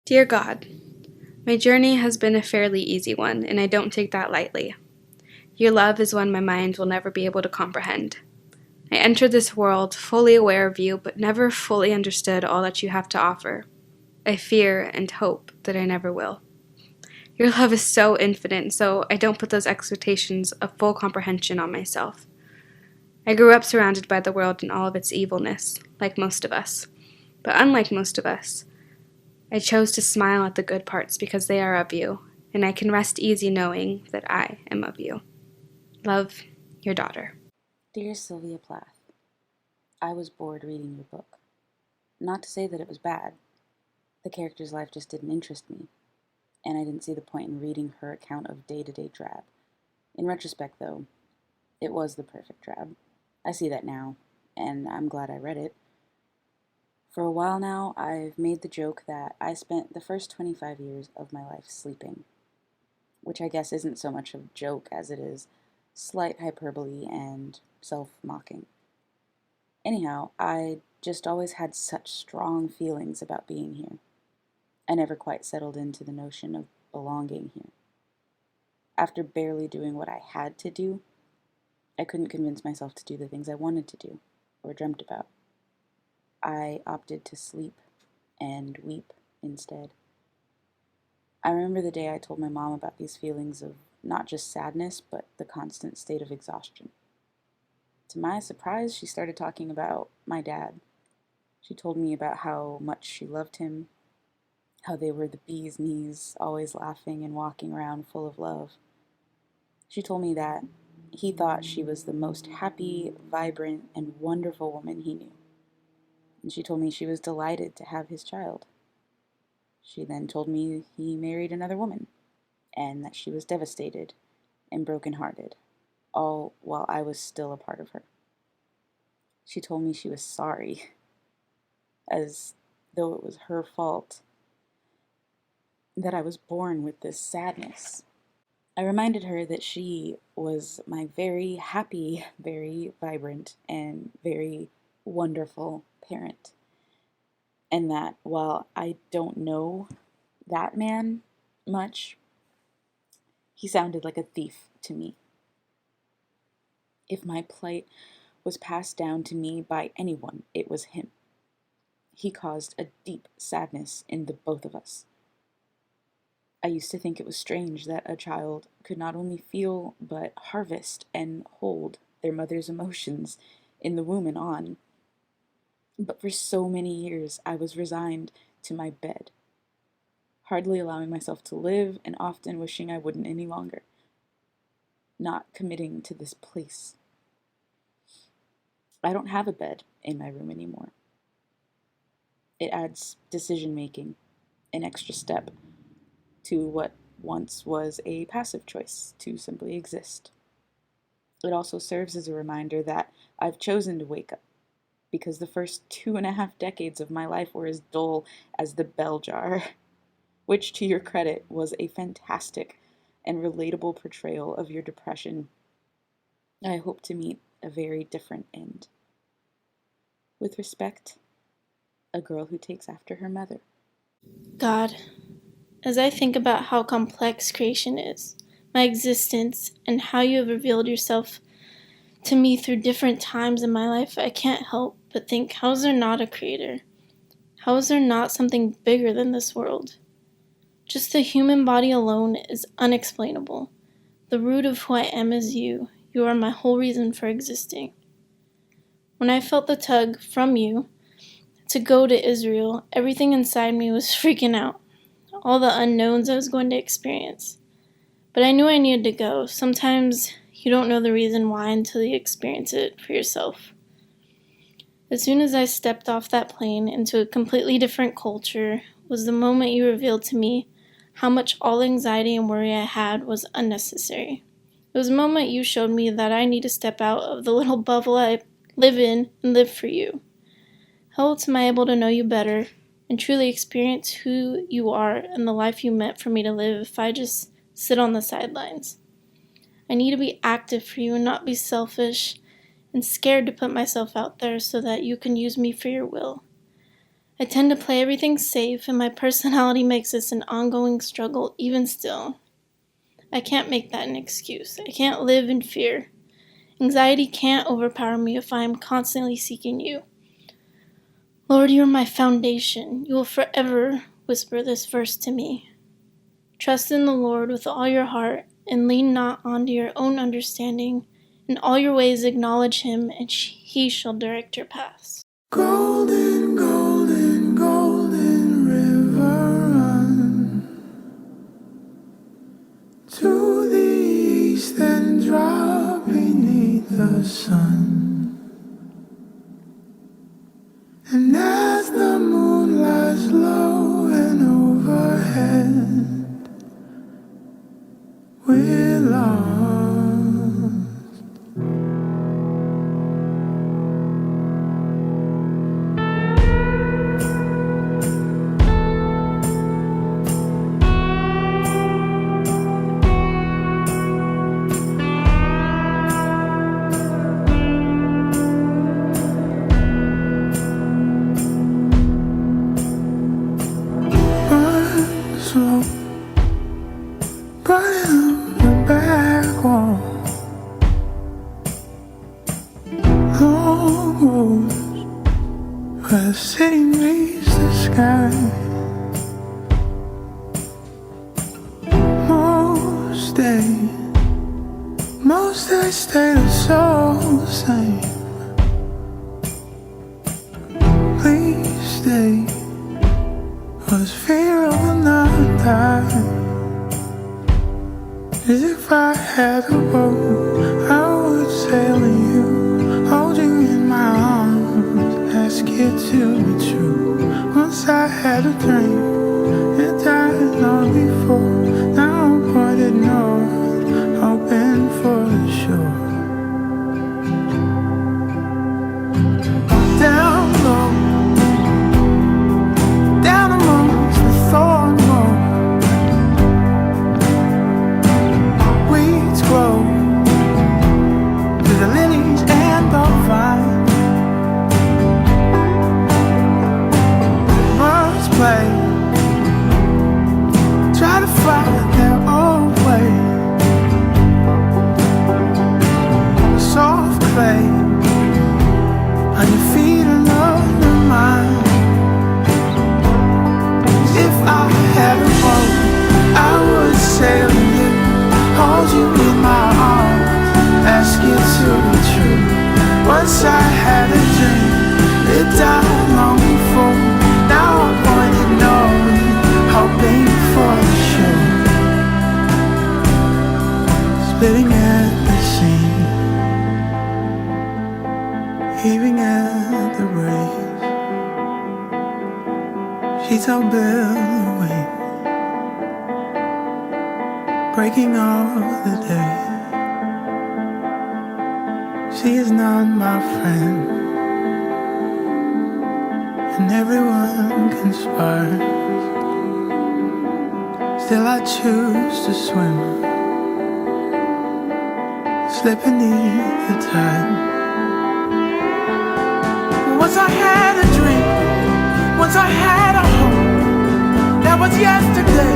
Dear God, my journey has been a fairly easy one, and I don't take that lightly. Your love is one my mind will never be able to comprehend. I entered this world fully aware of you, but never fully understood all that you have to offer. I fear and hope that I never will. Your love is so infinite, so I don't put those expectations of full comprehension on myself. I grew up surrounded by the world and all of its evilness, like most of us. But unlike most of us, I chose to smile at the good parts because they are of you, and I can rest easy knowing that I am of you. Love, your daughter. Dear Sylvia Plath, I was bored reading your book. Not to say that it was bad. The character's life just didn't interest me, and I didn't see the point in reading her account of day-to-day drab. In retrospect, though, it was the perfect drab. I see that now, and I'm glad I read it. For a while now, I've made the joke that I spent the first 25 years of my life sleeping, which I guess isn't so much a joke as it is slight hyperbole and self-mocking. Anyhow, I just always had such strong feelings about being here. I never quite settled into the notion of belonging here. After barely doing what I had to do, I couldn't convince myself to do the things I wanted to do or dreamt about. I opted to sleep and weep instead. I remember the day I told my mom about these feelings of not just sadness, but the constant state of exhaustion. To my surprise, she started talking about my dad. She told me about how much she loved him, how they were the bee's knees, always laughing and walking around full of love. She told me that he thought she was the most happy, vibrant, and wonderful woman he knew. And she told me she was delighted to have his child. She then told me he married another woman, and that she was devastated and broken-hearted, all while I was still a part of her. She told me she was sorry, as though it was her fault that I was born with this sadness. I reminded her that she was my very happy, very vibrant, and very wonderful parent. And that while I don't know that man much, he sounded like a thief to me. If my plight was passed down to me by anyone, it was him. He caused a deep sadness in the both of us. I used to think it was strange that a child could not only feel, but harvest and hold their mother's emotions in the womb and on. But for so many years, I was resigned to my bed, hardly allowing myself to live and often wishing I wouldn't any longer, not committing to this place. I don't have a bed in my room anymore. It adds decision-making, an extra step, to what once was a passive choice to simply exist. It also serves as a reminder that I've chosen to wake up, because the first 2.5 decades of my life were as dull as the bell jar, which, to your credit, was a fantastic and relatable portrayal of your depression. I hope to meet a very different end. With respect, a girl who takes after her mother. God, as I think about how complex creation is, my existence, and how you have revealed yourself to me through different times in my life, I can't help but think, how is there not a creator? How is there not something bigger than this world? Just the human body alone is unexplainable. The root of who I am is you. You are my whole reason for existing. When I felt the tug from you to go to Israel, everything inside me was freaking out. All the unknowns I was going to experience. But I knew I needed to go. Sometimes you don't know the reason why until you experience it for yourself. As soon as I stepped off that plane into a completely different culture was the moment you revealed to me how much all anxiety and worry I had was unnecessary. It was a moment you showed me that I need to step out of the little bubble I live in and live for you. How else am I able to know you better and truly experience who you are and the life you meant for me to live if I just sit on the sidelines? I need to be active for you and not be selfish and scared to put myself out there so that you can use me for your will. I tend to play everything safe, and my personality makes this an ongoing struggle even still. I can't make that an excuse. I can't live in fear. Anxiety can't overpower me if I am constantly seeking you. Lord, you are my foundation. You will forever whisper this verse to me. Trust in the Lord with all your heart, and lean not onto your own understanding. In all your ways acknowledge him, and he shall direct your paths. Golden, golden, golden river run to the east and drop beneath the sun. And as the moon lies low and overhead, we're lost. Slow, burning the back wall. Long roads where the city meets the sky. Most days stay the same. Please stay. Was fear of will not die. As if I had a boat, I would sail in you, hold you in my arms, ask it to be true. Once I had a dream, it died long before. Now I'm pointed north, hoping for the shore. Down low, down amongst the thorn moor, weeds grow through the lilies and the vine. Birds play, try to find their own way. Soft clay on your feet under mine. If I had a boat, I would sail in you, hold you in my arms, ask it to be true. Once I had a dream, it died long before. Now I'm pointed north, hoping for the shore. Splitting at the seam, heaving at the breeze. Sheets are billowing, breaking all the day. She is not my friend, and everyone conspires. Still I choose to swim, slip beneath the tide. Once I had a dream, once I had a hope, that was yesterday,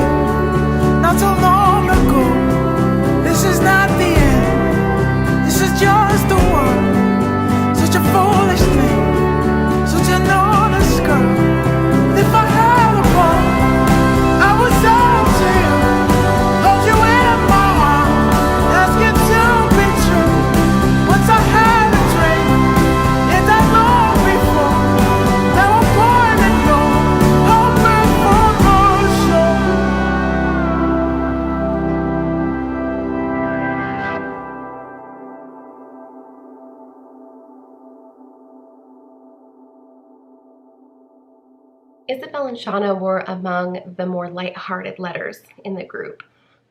not so long ago. This is not the end, this is just the one. Such a foolish thing, such an honest girl. If I had a ball, I would sail to you, hold you in my arms, ask it to be true. Once I had a dream, it died long before. Now I'm pointing north, hoping for more shore. Isabelle and Shawna were among the more light-hearted letters in the group,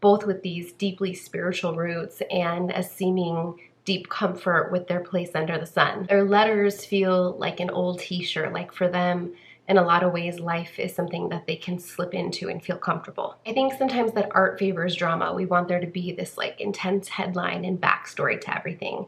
both with these deeply spiritual roots and a seeming deep comfort with their place under the sun. Their letters feel like an old t-shirt, like for them, in a lot of ways, life is something that they can slip into and feel comfortable. I think sometimes that art favors drama. We want there to be this like intense headline and backstory to everything,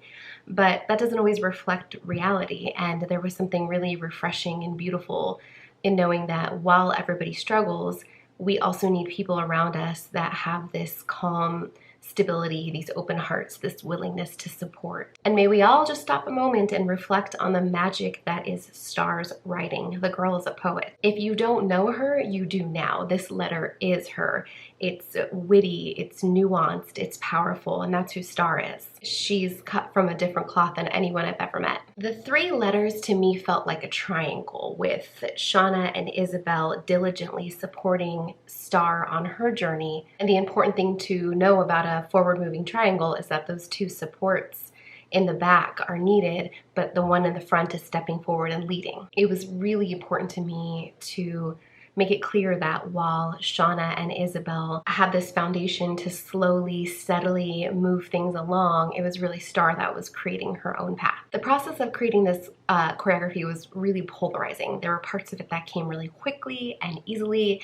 but that doesn't always reflect reality, and there was something really refreshing and beautiful in knowing that while everybody struggles, we also need people around us that have this calm stability, these open hearts, this willingness to support. And may we all just stop a moment and reflect on the magic that is Starr's writing. The girl is a poet. If you don't know her, you do now. This letter is her. It's witty, it's nuanced, it's powerful, and that's who Starr is. She's cut from a different cloth than anyone I've ever met. The three letters to me felt like a triangle, with Shawna and Isabelle diligently supporting Starr on her journey. And the important thing to know about a forward-moving triangle is that those two supports in the back are needed, but the one in the front is stepping forward and leading. It was really important to me to make it clear that while Shawna and Isabelle had this foundation to slowly, steadily move things along, it was really Starr that was creating her own path. The process of creating this choreography was really polarizing. There were parts of it that came really quickly and easily,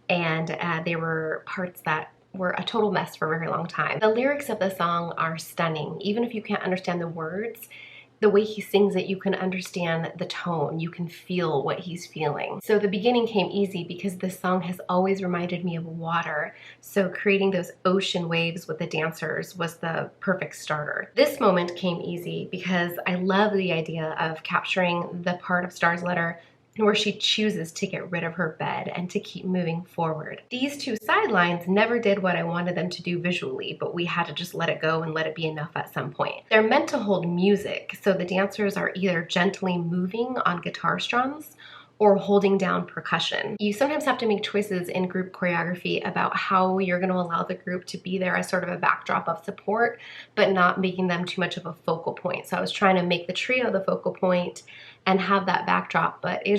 and there were parts that were a total mess for a very long time. The lyrics of the song are stunning. Even if you can't understand the words, the way he sings it, you can understand the tone, you can feel what he's feeling. So the beginning came easy because this song has always reminded me of water. So creating those ocean waves with the dancers was the perfect starter. This moment came easy because I love the idea of capturing the part of Starr's letter where she chooses to get rid of her bed and to keep moving forward. These two sidelines never did what I wanted them to do visually, but we had to just let it go and let it be enough at some point. They're meant to hold music, so the dancers are either gently moving on guitar strums or holding down percussion. You sometimes have to make choices in group choreography about how you're going to allow the group to be there as sort of a backdrop of support, but not making them too much of a focal point. So I was trying to make the trio the focal point and have that backdrop, but it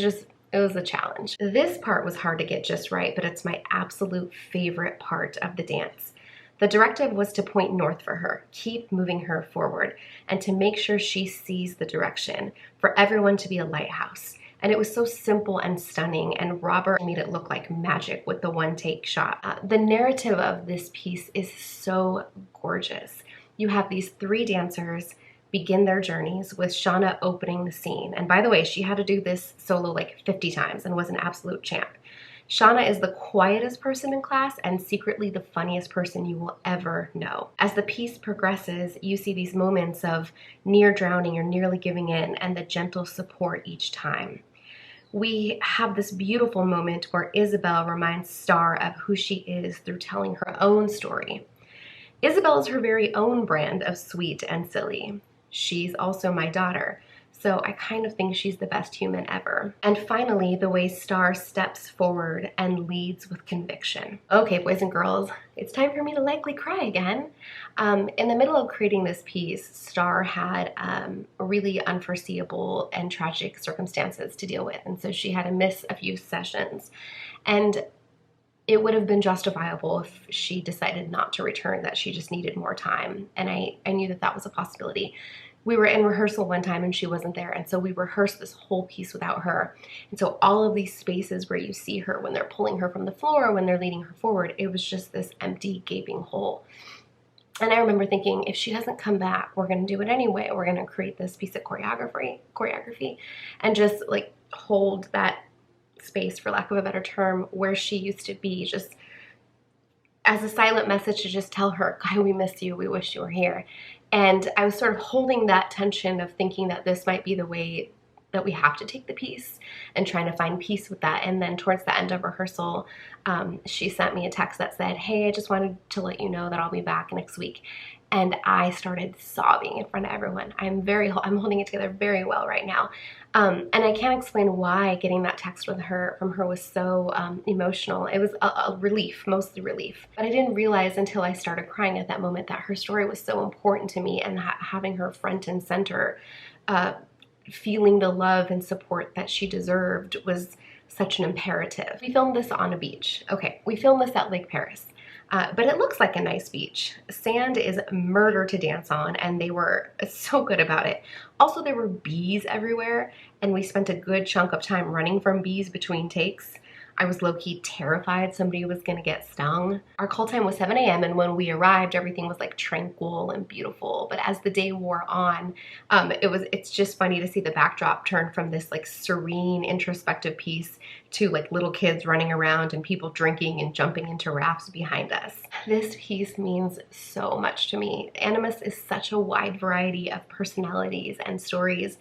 was a challenge. This part was hard to get just right, but it's my absolute favorite part of the dance. The directive was to point north for her, keep moving her forward, and to make sure she sees the direction, for everyone to be a lighthouse. And it was so simple and stunning, and Robert made it look like magic with the one-take shot. The narrative of this piece is so gorgeous. You have these three dancers begin their journeys with Shawna opening the scene. And by the way, she had to do this solo like 50 times and was an absolute champ. Shawna is the quietest person in class and secretly the funniest person you will ever know. As the piece progresses, you see these moments of near drowning or nearly giving in and the gentle support each time. We have this beautiful moment where Isabelle reminds Starr of who she is through telling her own story. Isabelle is her very own brand of sweet and silly. She's also my daughter, so I kind of think she's the best human ever. And finally, the way Starr steps forward and leads with conviction. Okay, boys and girls, it's time for me to likely cry again. In the middle of creating this piece, Starr had really unforeseeable and tragic circumstances to deal with, and so she had to miss a few sessions. And it would have been justifiable if she decided not to return, that she just needed more time. And I knew that that was a possibility. We were in rehearsal one time and she wasn't there, and so we rehearsed this whole piece without her. And so all of these spaces where you see her when they're pulling her from the floor, when they're leading her forward, it was just this empty, gaping hole. And I remember thinking, if she doesn't come back, we're going to do it anyway. We're going to create this piece of choreography and just like hold that space, for lack of a better term, where she used to be, just as a silent message to just tell her, God, we miss you, we wish you were here. And I was sort of holding that tension of thinking that this might be the way that we have to take the piece and trying to find peace with that. And then towards the end of rehearsal, she sent me a text that said, hey, I just wanted to let you know that I'll be back next week. And I started sobbing in front of everyone. I'm holding it together very well right now. And I can't explain why getting that text from her was so emotional. It was a relief, mostly relief. But I didn't realize until I started crying at that moment that her story was so important to me, and having her front and center, feeling the love and support that she deserved was such an imperative. We filmed this on a beach. Okay, we filmed this at Lake Paris. But it looks like a nice beach. Sand is murder to dance on, and they were so good about it. Also, there were bees everywhere, and we spent a good chunk of time running from bees between takes. I was low-key terrified somebody was gonna get stung. Our call time was 7 a.m. and when we arrived, everything was like tranquil and beautiful. But as the day wore on, it's just funny to see the backdrop turn from this like serene, introspective piece to like little kids running around and people drinking and jumping into rafts behind us. This piece means so much to me. Animus is such a wide variety of personalities and stories,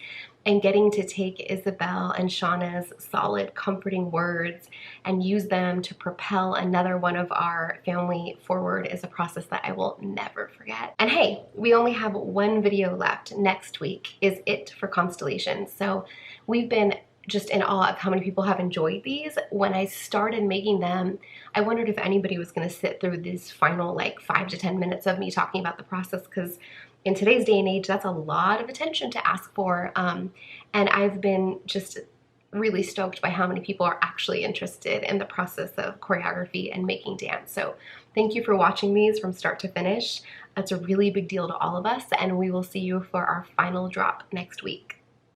and getting to take Isabelle and Shawna's solid, comforting words and use them to propel another one of our family forward is a process that I will never forget. And hey, we only have one video left. Next week is it for Constellations. So we've been just in awe of how many people have enjoyed these. When I started making them, I wondered if anybody was going to sit through these final like 5 to 10 minutes of me talking about the process, because in today's day and age, that's a lot of attention to ask for. And I've been just really stoked by how many people are actually interested in the process of choreography and making dance. So thank you for watching these from start to finish. That's a really big deal to all of us, and we will see you for our final drop next week.